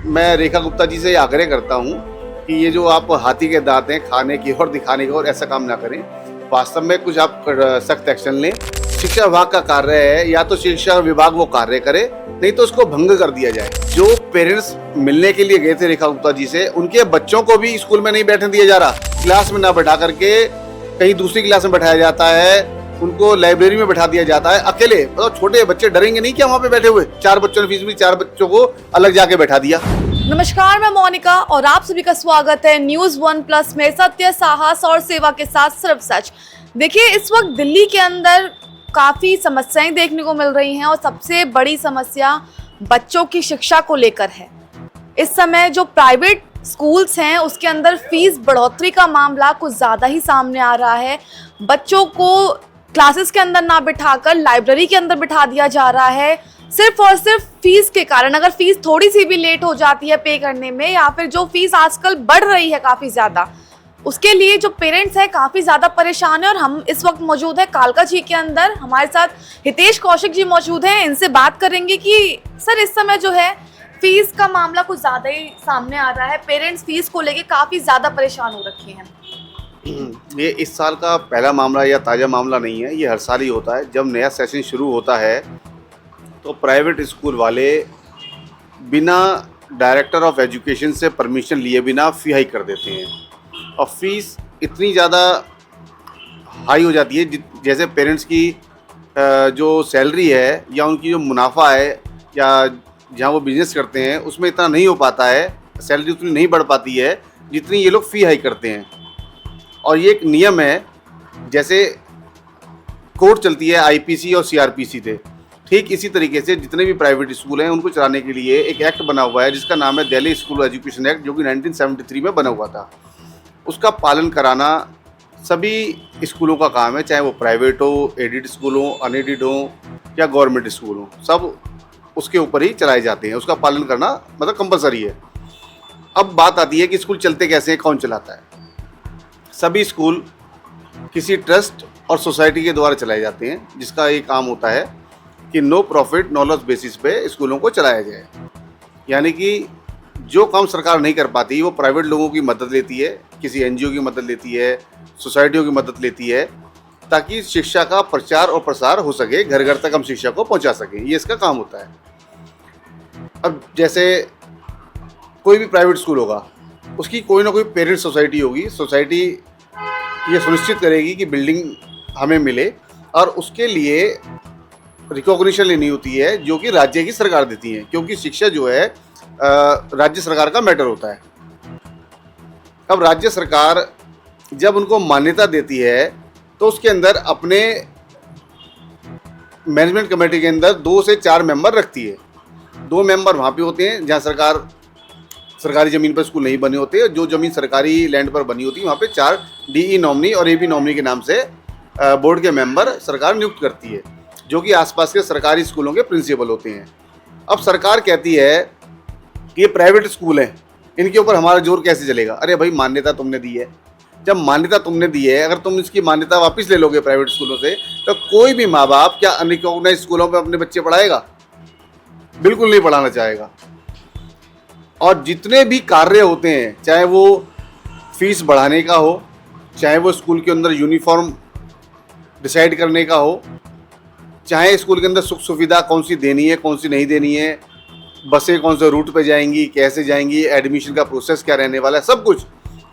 मैं रेखा गुप्ता जी से आग्रह करता हूँ कि ये जो आप हाथी के दांत हैं खाने की और दिखाने की और ऐसा काम ना करें। वास्तव में कुछ आप सख्त एक्शन लें। शिक्षा विभाग का कार्य है, या तो शिक्षा विभाग वो कार्य करे, नहीं तो उसको भंग कर दिया जाए। जो पेरेंट्स मिलने के लिए गए थे रेखा गुप्ता जी से, उनके बच्चों को भी स्कूल में नहीं बैठने दिया जा रहा। क्लास में ना बैठा करके कहीं दूसरी क्लास में बैठाया जाता है, उनको लाइब्रेरी में बैठा दिया जाता है अकेले। मतलब छोटे बच्चे डरेंगे नहीं क्या वहाँ पे बैठे हुए? 4 बच्चों ने फीस भी 4 बच्चों को अलग जाके बैठा दिया। नमस्कार, मैं मोनिका और आप सभी का स्वागत है न्यूज़ 1+ में सत्य, साहस और सेवा के साथ सिर्फ सच। देखिए, इस वक्त दिल्ली के अंदर काफ़ी समस्याएं देखने को मिल रही हैं और सबसे बड़ी समस्या बच्चों की शिक्षा को लेकर है। इस समय जो प्राइवेट स्कूल्स हैं उसके अंदर फीस बढ़ोतरी का मामला कुछ ज़्यादा ही सामने आ रहा है। बच्चों को क्लासेस के अंदर ना बिठाकर लाइब्रेरी के अंदर बिठा दिया जा रहा है, सिर्फ और सिर्फ फीस के कारण। अगर फीस थोड़ी सी भी लेट हो जाती है पे करने में, या फिर जो फीस आजकल बढ़ रही है काफ़ी ज़्यादा, उसके लिए जो पेरेंट्स हैं काफ़ी ज़्यादा परेशान है। और हम इस वक्त मौजूद है कालका जी के अंदर, हमारे साथ हितेश कौशिक जी मौजूद हैं। इनसे बात करेंगे कि सर इस समय जो है फीस का मामला कुछ ज़्यादा ही सामने आ रहा है, पेरेंट्स फीस को लेके काफ़ी ज़्यादा परेशान हो रखे हैं। ये इस साल का पहला मामला या ताज़ा मामला नहीं है, ये हर साल ही होता है। जब नया सेशन शुरू होता है तो प्राइवेट स्कूल वाले बिना डायरेक्टर ऑफ एजुकेशन से परमिशन लिए बिना फ़ी हाई कर देते हैं, और फीस इतनी ज़्यादा हाई हो जाती है जैसे पेरेंट्स की जो सैलरी है या उनकी जो मुनाफा है या जहाँ वो बिजनेस करते हैं उसमें इतना नहीं हो पाता है, सैलरी उतनी नहीं बढ़ पाती है जितनी ये लोग फ़ी हाई करते हैं। और ये एक नियम है, जैसे कोर्ट चलती है आईपीसी और सीआरपीसी थे, ठीक इसी तरीके से जितने भी प्राइवेट स्कूल हैं उनको चलाने के लिए एक एक्ट बना हुआ है जिसका नाम है दिल्ली स्कूल एजुकेशन एक्ट, जो कि 1973 में बना हुआ था। उसका पालन कराना सभी स्कूलों का काम है, चाहे वो प्राइवेट हो, एडिड स्कूल हो, अनएडिड हो या गवर्नमेंट स्कूल हो, सब उसके ऊपर ही चलाए जाते हैं। उसका पालन करना मतलब कंपलसरी है। अब बात आती है कि स्कूल चलते कैसे हैं, कौन चलाता है। सभी स्कूल किसी ट्रस्ट और सोसाइटी के द्वारा चलाए जाते हैं, जिसका ये काम होता है कि no profit no loss basis पे स्कूलों को चलाया जाए। यानी कि जो काम सरकार नहीं कर पाती वो प्राइवेट लोगों की मदद लेती है, किसी एनजीओ की मदद लेती है, सोसाइटियों की मदद लेती है, ताकि शिक्षा का प्रचार और प्रसार हो सके, घर घर तक हम शिक्षा को पहुंचा सकें। ये इसका काम होता है। अब जैसे कोई भी प्राइवेट स्कूल होगा, उसकी कोई ना कोई पेरेंट्स सोसाइटी होगी। सोसाइटी ये सुनिश्चित करेगी कि बिल्डिंग हमें मिले, और उसके लिए रिकॉग्निशन लेनी होती है जो कि राज्य की सरकार देती है, क्योंकि शिक्षा जो है राज्य सरकार का मैटर होता है। अब राज्य सरकार जब उनको मान्यता देती है तो उसके अंदर अपने मैनेजमेंट कमेटी के अंदर 2 से 4 मेंबर रखती है। 2 मेंबर वहाँ पे होते हैं जहाँ सरकारी ज़मीन पर स्कूल नहीं बने होते। जो ज़मीन सरकारी लैंड पर बनी होती है वहाँ पे 4 डीई नॉमिनी और एबी नॉमिनी के नाम से बोर्ड के मेंबर सरकार नियुक्त करती है, जो कि आसपास के सरकारी स्कूलों के प्रिंसिपल होते हैं। अब सरकार कहती है कि ये प्राइवेट स्कूल हैं, इनके ऊपर हमारा जोर कैसे चलेगा? अरे भाई, मान्यता तुमने दी है। जब मान्यता तुमने दी है, अगर तुम इसकी मान्यता वापस ले लोगे प्राइवेट स्कूलों से, तो कोई भी माँ बाप क्या अनरिकॉग्नाइज्ड स्कूलों में अपने बच्चे पढ़ाएगा? बिल्कुल नहीं पढ़ाना चाहेगा। और जितने भी कार्य होते हैं, चाहे वो फीस बढ़ाने का हो, चाहे वो स्कूल के अंदर यूनिफॉर्म डिसाइड करने का हो, चाहे स्कूल के अंदर सुख सुविधा कौन सी देनी है कौन सी नहीं देनी है, बसें कौन से रूट पे जाएंगी, कैसे जाएंगी, एडमिशन का प्रोसेस क्या रहने वाला है, सब कुछ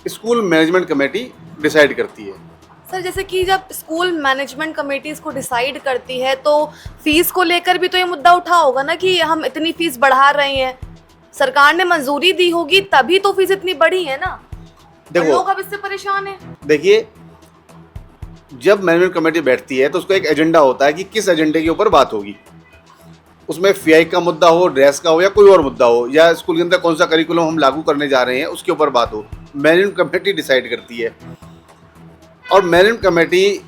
स्कूल मैनेजमेंट कमेटी डिसाइड करती है। सर, जैसे कि जब स्कूल मैनेजमेंट कमेटी इसको डिसाइड करती है तो फीस को लेकर भी तो ये मुद्दा उठा होगा ना कि हम इतनी फीस बढ़ा रहे हैं, सरकार ने मंजूरी दी होगी तभी तो फीस इतनी बढ़ी है ना। देखो, लोग अब इससे परेशान हैं। देखिए, जब मैनेजमेंट कमेटी बैठती है तो उसका एक एजेंडा होता है कि किस एजेंडे के ऊपर बात होगी। उसमें फीस का मुद्दा हो, ड्रेस का हो या कोई और मुद्दा हो, या स्कूल के अंदर कौन सा करिकुलम हम लागू करने जा रहे हैं उसके ऊपर बात हो, मैनेजमेंट कमेटी डिसाइड करती है। और मैनेजमेंट कमेटी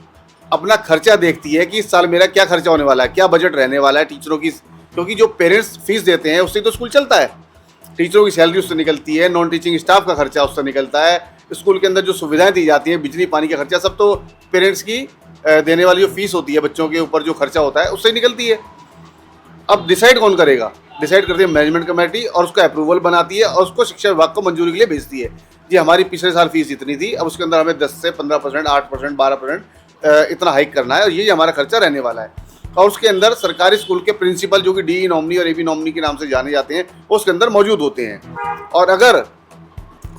अपना खर्चा देखती है कि इस साल मेरा क्या खर्चा होने वाला है, क्या बजट रहने वाला है टीचरों की, क्योंकि जो पेरेंट्स फीस देते हैं उससे तो स्कूल चलता है। टीचरों की सैलरी उससे निकलती है, नॉन टीचिंग स्टाफ का खर्चा उससे निकलता है, स्कूल के अंदर जो सुविधाएं दी जाती हैं, बिजली पानी का खर्चा, सब तो पेरेंट्स की देने वाली जो फीस होती है, बच्चों के ऊपर जो खर्चा होता है उससे निकलती है। अब डिसाइड कौन करेगा? डिसाइड करती है मैनेजमेंट कमेटी और उसका अप्रूवल बनाती है और उसको शिक्षा विभाग को मंजूरी के लिए भेजती है। जी हमारी पिछले साल फीस इतनी थी, अब उसके अंदर हमें 10 से 15%, 8%, 12% इतना हाइक करना है और ये हमारा खर्चा रहने वाला है। और उसके अंदर सरकारी स्कूल के प्रिंसिपल जो कि डी नॉमिनी और एबी नॉमिनी के नाम से जाने जाते हैं वो उसके अंदर मौजूद होते हैं। और अगर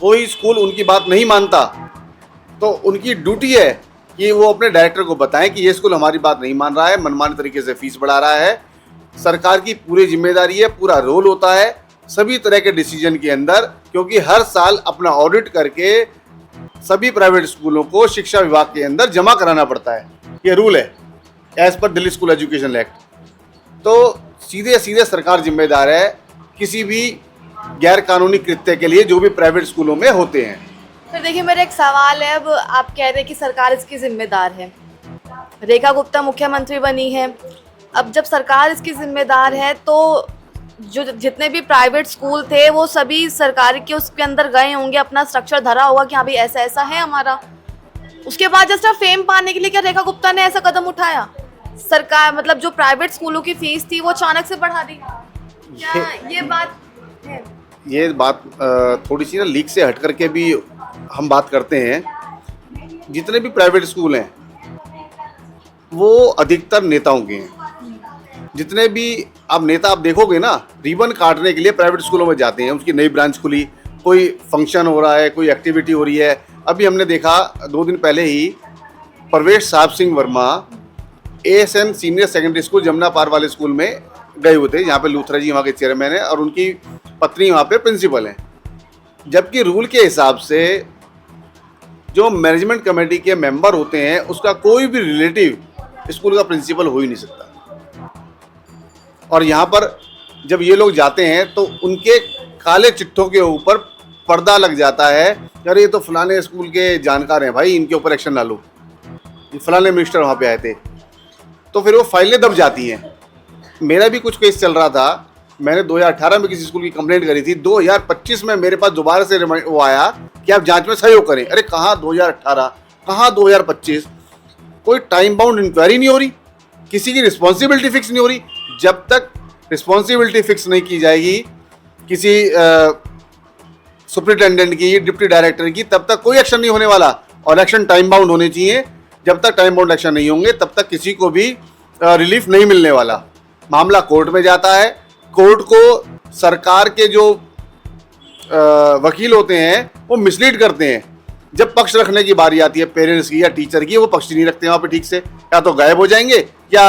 कोई स्कूल उनकी बात नहीं मानता तो उनकी ड्यूटी है कि वो अपने डायरेक्टर को बताएं कि ये स्कूल हमारी बात नहीं मान रहा है, मनमाने तरीके से फीस बढ़ा रहा है। सरकार की पूरी जिम्मेदारी है, पूरा रोल होता है सभी तरह के डिसीजन के अंदर, क्योंकि हर साल अपना ऑडिट करके सभी प्राइवेट स्कूलों को शिक्षा विभाग के अंदर जमा कराना पड़ता है। ये रूल है as per Delhi school education act. तो सीधे सीधे सरकार जिम्मेदार है किसी भी गैर कानूनी कृत्य के लिए जो भी प्राइवेट स्कूलों में होते हैं। फिर देखिए मेरा एक सवाल है, अब आप कह रहे हैं कि सरकार इसकी जिम्मेदार है, रेखा गुप्ता मुख्यमंत्री बनी है, अब जब सरकार इसकी जिम्मेदार है तो जो जितने भी प्राइवेट स्कूल थे वो सभी सरकार के उसके अंदर गए होंगे, अपना स्ट्रक्चर धरा होगा कि हाँ भाई ऐसा ऐसा है हमारा। उसके बाद जस्ट फेम पाने के लिए क्या रेखा गुप्ता ने ऐसा कदम उठाया? सरकार मतलब जो प्राइवेट स्कूलों की फीस थी वो अचानक से बढ़ा दी, क्या ये बात है? ये बात थोड़ी सी ना लीक से हट करके भी हम बात करते हैं। जितने भी प्राइवेट स्कूल हैं वो अधिकतर नेताओं के हैं। जितने भी आप नेता आप देखोगे ना, रिबन काटने के लिए प्राइवेट स्कूलों में जाते हैं। उसकी नई ब्रांच खुली, कोई फंक्शन हो रहा है, कोई एक्टिविटी हो रही है। अभी हमने देखा 2 दिन पहले ही Pravesh Sahib Singh Verma ASN senior secondary school Jamuna पार वाले स्कूल में गए हुए थे, यहाँ पे लूथरा जी वहाँ के चेयरमैन है और उनकी पत्नी वहाँ पे प्रिंसिपल हैं। जबकि रूल के हिसाब से जो मैनेजमेंट कमेटी के मेंबर होते हैं उसका कोई भी रिलेटिव स्कूल का प्रिंसिपल हो ही नहीं सकता। और यहाँ पर जब ये लोग जाते हैं तो उनके काले चिट्ठों के ऊपर पर्दा लग जाता है, अरे ये तो फलाने स्कूल के जानकार हैं भाई, इनके ऊपर एक्शन डालो। फलाने मिनिस्टर वहाँ पे आए थे, तो फिर वो फाइलें दब जाती हैं। मेरा भी कुछ केस चल रहा था, मैंने 2018 में किसी स्कूल की कंप्लेंट करी थी, 2025 में मेरे पास दोबारा से वो आया कि आप जांच में सहयोग करें। अरे कहाँ 2018, कहाँ 2025? कोई टाइम बाउंड इंक्वायरी नहीं हो रही, किसी की रिस्पॉन्सिबिलिटी फिक्स नहीं हो रही। जब तक रिस्पॉन्सिबिलिटी फिक्स नहीं की जाएगी किसी सुपरिटेंडेंट की, डिप्टी डायरेक्टर की, तब तक कोई एक्शन नहीं होने वाला। और एक्शन टाइम बाउंड होने चाहिए। जब तक टाइम बाउंड एक्शन नहीं होंगे तब तक किसी को भी रिलीफ नहीं मिलने वाला। मामला कोर्ट में जाता है, कोर्ट को सरकार के जो वकील होते हैं वो मिसलीड करते हैं। जब पक्ष रखने की बारी आती है पेरेंट्स की या टीचर की, वो पक्ष नहीं रखते वहाँ पे ठीक से, या तो गायब हो जाएंगे या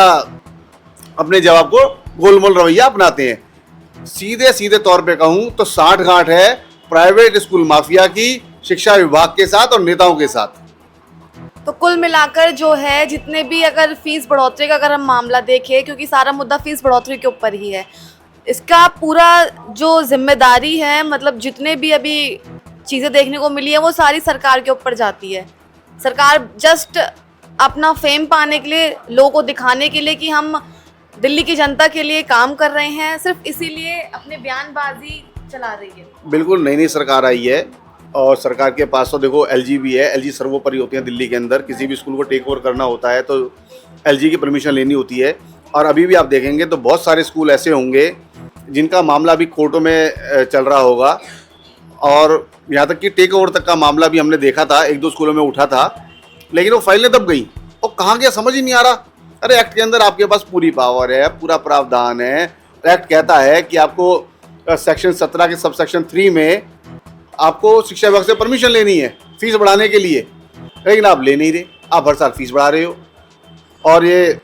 अपने जवाब को गोलमोल रवैया अपनाते हैं। सीधे सीधे तौर पे कहूँ तो साठगांठ है प्राइवेट स्कूल माफिया की शिक्षा विभाग के साथ और नेताओं के साथ। तो कुल मिलाकर जो है जितने भी अगर फीस बढ़ोतरी का अगर हम मामला देखें, क्योंकि सारा मुद्दा फीस बढ़ोतरी के ऊपर ही है, इसका पूरा जो जिम्मेदारी है मतलब जितने भी अभी चीज़ें देखने को मिली है वो सारी सरकार के ऊपर जाती है। सरकार जस्ट अपना फेम पाने के लिए, लोगों को दिखाने के लिए कि हम दिल्ली की जनता के लिए काम कर रहे हैं, सिर्फ इसीलिए अपने बयानबाजी चला रही है। बिल्कुल नई नई सरकार आई है और सरकार के पास तो देखो LG भी है। LG सर्वोपरि होती है दिल्ली के अंदर। किसी भी स्कूल को टेक ओवर करना होता है तो LG की परमिशन लेनी होती है। और अभी भी आप देखेंगे तो बहुत सारे स्कूल ऐसे होंगे जिनका मामला अभी कोर्टों में चल रहा होगा। और यहाँ तक कि टेक ओवर तक का मामला भी हमने देखा था, 1-2 स्कूलों में उठा था, लेकिन वो फाइलें दब गई। और कहाँ गया समझ ही नहीं आ रहा। अरे एक्ट के अंदर आपके पास पूरी पावर है, पूरा प्रावधान है। एक्ट कहता है कि आपको सेक्शन 17 के सब सेक्शन 3 में आपको शिक्षा विभाग से परमिशन लेनी है फीस बढ़ाने के लिए, लेकिन आप ले नहीं रहे, आप हर साल फीस बढ़ा रहे हो। और ये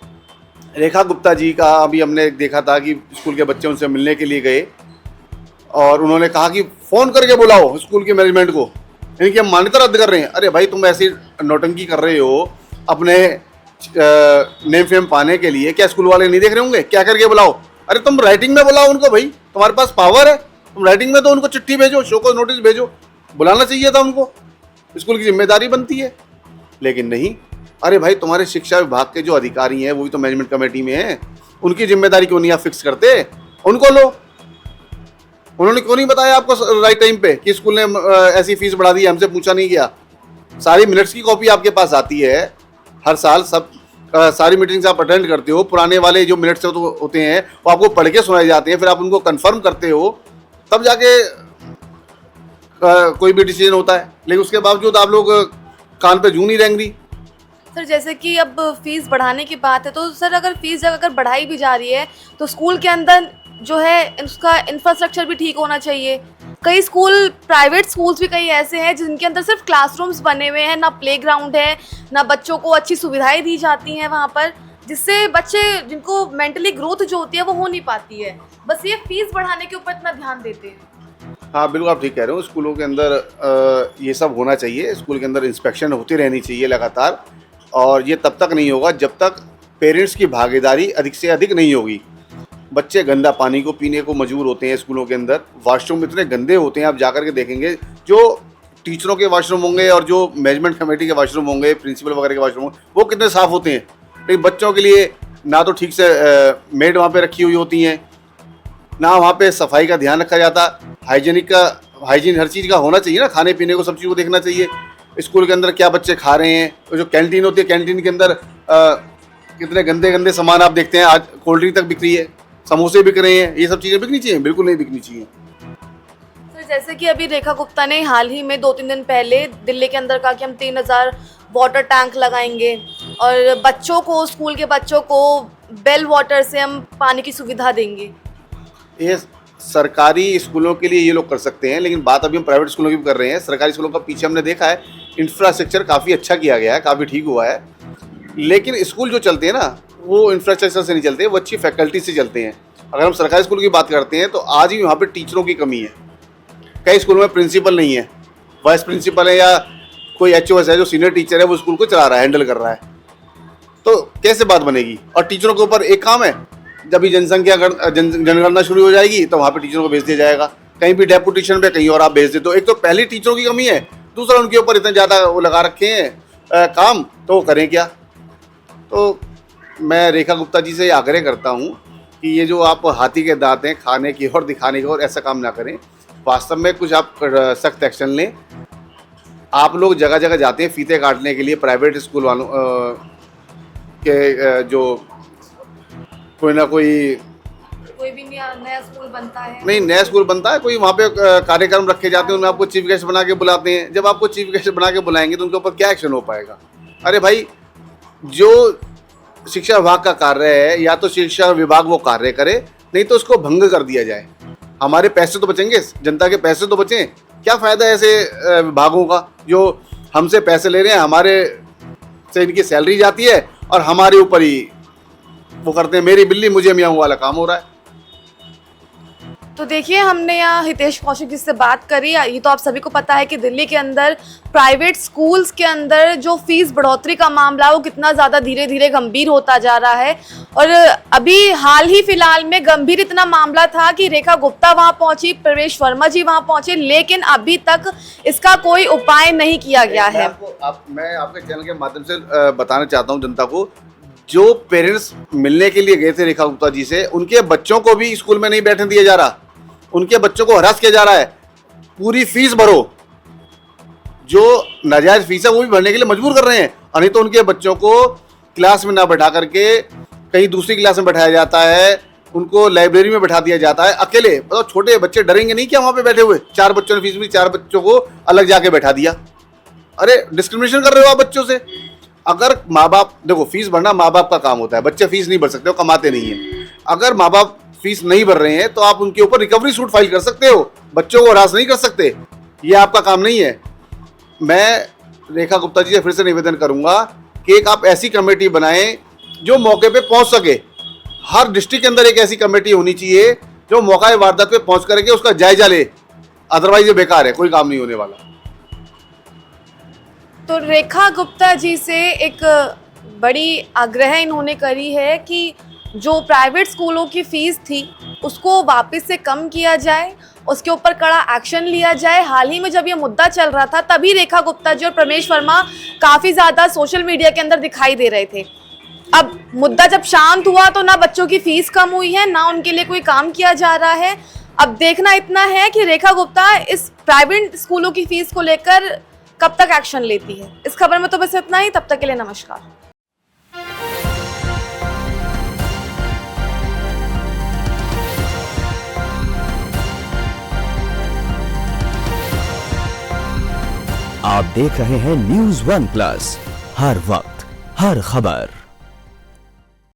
रेखा गुप्ता जी का अभी हमने देखा था कि स्कूल के बच्चे उनसे मिलने के लिए गए और उन्होंने कहा कि फ़ोन करके बुलाओ स्कूल के मैनेजमेंट को, इनकी हम मान्यता रद्द कर रहे हैं। अरे भाई तुम ऐसी नौटंकी कर रहे हो अपने नेम फेम पाने के लिए, क्या स्कूल वाले नहीं देख रहे होंगे? क्या करके बुलाओ? अरे तुम राइटिंग में बुलाओ उनको, भाई तुम्हारे पास पावर है, तुम राइटिंग में तो उनको चिट्ठी भेजो, शो को नोटिस भेजो, बुलाना चाहिए था उनको, स्कूल की जिम्मेदारी बनती है। लेकिन नहीं। अरे भाई तुम्हारे शिक्षा विभाग के जो अधिकारी हैं वो भी तो मैनेजमेंट कमेटी में हैं, उनकी जिम्मेदारी क्यों नहीं आप फिक्स करते? उनको लो। उन्होंने क्यों नहीं बताया आपको राइट टाइम पे कि स्कूल ने ऐसी फीस बढ़ा दी, हमसे पूछा नहीं गया? सारी मिनट्स की कॉपी आपके पास आती है हर साल, सब सारी मीटिंग्स आप अटेंड करते हो, पुराने वाले जो मिनट्स होते हैं वो आपको पढ़ के सुनाए जाते हैं, फिर आप उनको कंफर्म करते हो, तब जाके कोई भी डिसीजन होता है। लेकिन उसके बावजूद आप लोग कान पे जूं नहीं रेंग रही। सर जैसे कि अब फीस बढ़ाने की बात है, तो सर अगर फीस अगर बढ़ाई भी जा रही है तो स्कूल के अंदर जो है उसका इंफ्रास्ट्रक्चर भी ठीक होना चाहिए। कई स्कूल, प्राइवेट स्कूल्स भी कई ऐसे हैं जिनके अंदर सिर्फ क्लासरूम्स बने हुए हैं, ना प्लेग्राउंड है, ना बच्चों को अच्छी सुविधाएं दी जाती हैं वहाँ पर, जिससे बच्चे जिनको मेंटली ग्रोथ जो होती है वो हो नहीं पाती है। बस ये फीस बढ़ाने के ऊपर इतना ध्यान देते हैं। हाँ बिल्कुल, आप ठीक कह रहे हो। स्कूलों के अंदर ये सब होना चाहिए, स्कूल के अंदर इंस्पेक्शन होती रहनी चाहिए लगातार, और ये तब तक नहीं होगा जब तक पेरेंट्स की भागीदारी अधिक से अधिक नहीं होगी। बच्चे गंदा पानी को पीने को मजबूर होते हैं स्कूलों के अंदर, वॉशरूम इतने गंदे होते हैं, आप जाकर के देखेंगे, जो टीचरों के वॉशरूम होंगे और जो मैनेजमेंट कमेटी के वॉशरूम होंगे, प्रिंसिपल वगैरह के वॉशरूम होंगे, वो कितने साफ़ होते हैं, लेकिन बच्चों के लिए ना तो ठीक से मेड वहाँ पे रखी हुई होती हैं, ना वहाँ पे सफाई का ध्यान रखा जाता। हाइजीन हर चीज़ का होना चाहिए ना, खाने पीने को सब चीज़ को देखना चाहिए। स्कूल के अंदर क्या बच्चे खा रहे हैं, और जो कैंटीन होती है, कैंटीन के अंदर कितने गंदे गंदे सामान आप देखते हैं। आज कोल्ड ड्रिंक तक बिक रही है, समोसे बिक रहे हैं, ये सब चीज़ें बिकनी चाहिए? बिल्कुल नहीं बिकनी चाहिए। सर जैसे कि अभी रेखा गुप्ता ने हाल ही में 2-3 दिन पहले दिल्ली के अंदर कहा कि हम 3000 वाटर टैंक लगाएंगे और बच्चों को, स्कूल के बच्चों को बेल वाटर से हम पानी की सुविधा देंगे। ये सरकारी स्कूलों के लिए ये लोग कर सकते हैं, लेकिन बात अभी हम प्राइवेट स्कूलों की भी कर रहे हैं। सरकारी स्कूलों का पीछे हमने देखा है, इंफ्रास्ट्रक्चर काफ़ी अच्छा किया गया है, काफ़ी ठीक हुआ है, लेकिन स्कूल जो चलते हैं ना, वो इंफ्रास्ट्रक्चर से नहीं चलते, वो अच्छी फैकल्टी से चलते हैं। अगर हम सरकारी स्कूल की बात करते हैं तो आज भी वहाँ पे टीचरों की कमी है। कई स्कूलों में प्रिंसिपल नहीं है, वाइस प्रिंसिपल है या कोई HOS है जो सीनियर टीचर है, वो स्कूल को चला रहा है, हैंडल कर रहा है, तो कैसे बात बनेगी? और टीचरों के ऊपर एक काम है, जब भी जनगणना शुरू हो जाएगी तो वहाँ पे टीचरों को भेज दिया जाएगा, कहीं भी डेपुटेशन पे कहीं और आप भेज दे। तो एक तो पहली टीचरों की कमी है, दूसरा उनके ऊपर इतने ज़्यादा वो लगा रखे हैं काम, तो वो करें क्या? तो मैं रेखा गुप्ता जी से आग्रह करता हूँ कि ये जो आप हाथी के दांत हैं, खाने की और दिखाने की, और ऐसा काम ना करें। वास्तव में कुछ आप सख्त एक्शन लें। आप लोग जगह जगह जाते हैं फीते काटने के लिए, प्राइवेट स्कूल वालों के जो कोई ना कोई भी नया स्कूल बनता है, नहीं, नया स्कूल बनता है, कोई वहाँ पे कार्यक्रम रखे जाते हैं, उनमें आपको चीफ गेस्ट बना के बुलाते हैं। जब आपको चीफ गेस्ट बना के बुलाएंगे तो उनके ऊपर क्या एक्शन हो पाएगा? अरे भाई, जो शिक्षा विभाग का कार्य है, या तो शिक्षा विभाग वो कार्य करे, नहीं तो उसको भंग कर दिया जाए। हमारे पैसे तो बचेंगे, जनता के पैसे तो बचें। क्या फ़ायदा है ऐसे विभागों का जो हमसे पैसे ले रहे हैं, हमारे से इनकी सैलरी जाती है और हमारे ऊपर ही वो करते हैं, मेरी बिल्ली मुझे मियाऊं वाला काम हो रहा है। तो देखिए, हमने यहाँ हितेश कौशिक जी से बात करी। ये तो आप सभी को पता है कि दिल्ली के अंदर प्राइवेट स्कूल्स के अंदर जो फीस बढ़ोतरी का मामला है वो कितना ज़्यादा धीरे धीरे गंभीर होता जा रहा है। और अभी हाल ही फिलहाल में गंभीर इतना मामला था कि रेखा गुप्ता वहाँ पहुँची, प्रवेश वर्मा जी वहाँ पहुँचे, लेकिन अभी तक इसका कोई उपाय नहीं किया गया है। मैं आपके चैनल के माध्यम से बताना चाहता हूँ जनता को, जो पेरेंट्स मिलने के लिए गए थे रेखा गुप्ता जी से, उनके बच्चों को भी स्कूल में नहीं बैठने दिया जा रहा, उनके बच्चों को हरास किया जा रहा है। पूरी फीस भरो, जो नाजायज फीस है वो भी भरने के लिए मजबूर कर रहे हैं, और नहीं तो उनके बच्चों को क्लास में ना बैठा करके कहीं दूसरी क्लास में बैठाया जाता है, उनको लाइब्रेरी में बैठा दिया जाता है अकेले। मतलब छोटे बच्चे डरेंगे नहीं क्या वहाँ पे बैठे हुए? 4 बच्चों ने फीस भी, 4 बच्चों को अलग जाके बैठा दिया। अरे डिस्क्रिमिनेशन कर रहे हो आप बच्चों से। अगर माँ बाप, देखो फीस भरना माँ बाप का काम होता है, बच्चे फीस नहीं भर सकते, वो कमाते नहीं है। अगर माँ बाप फीस नहीं भर रहे हैं तो आप उनके ऊपर रिकवरी सूट फाइल कर सकते हो, बच्चों को हरास नहीं कर सकते, ये आपका काम नहीं है। मैं रेखा गुप्ता जी से फिर से निवेदन करूंगा कि एक आप ऐसी कमेटी बनाएं जो मौके पे पहुंच सके। हर डिस्ट्रिक्ट के अंदर एक ऐसी कमेटी होनी चाहिए जो मौका वारदात पे पहुंच करके उसका जायजा ले, अदरवाइज ये बेकार है, कोई काम नहीं होने वाला। तो रेखा गुप्ता जी से एक बड़ी आग्रह इन्होंने करी है कि जो प्राइवेट स्कूलों की फ़ीस थी उसको वापस से कम किया जाए, उसके ऊपर कड़ा एक्शन लिया जाए। हाल ही में जब ये मुद्दा चल रहा था तभी रेखा गुप्ता जी और प्रवेश वर्मा काफ़ी ज़्यादा सोशल मीडिया के अंदर दिखाई दे रहे थे। अब मुद्दा जब शांत हुआ तो ना बच्चों की फ़ीस कम हुई है, ना उनके लिए कोई काम किया जा रहा है। अब देखना इतना है कि रेखा गुप्ता इस प्राइवेट स्कूलों की फ़ीस को लेकर कब तक एक्शन लेती है। इस खबर में तो बस इतना ही। तब तक के लिए नमस्कार। आप देख रहे हैं न्यूज़ वन प्लस, हर वक्त हर खबर।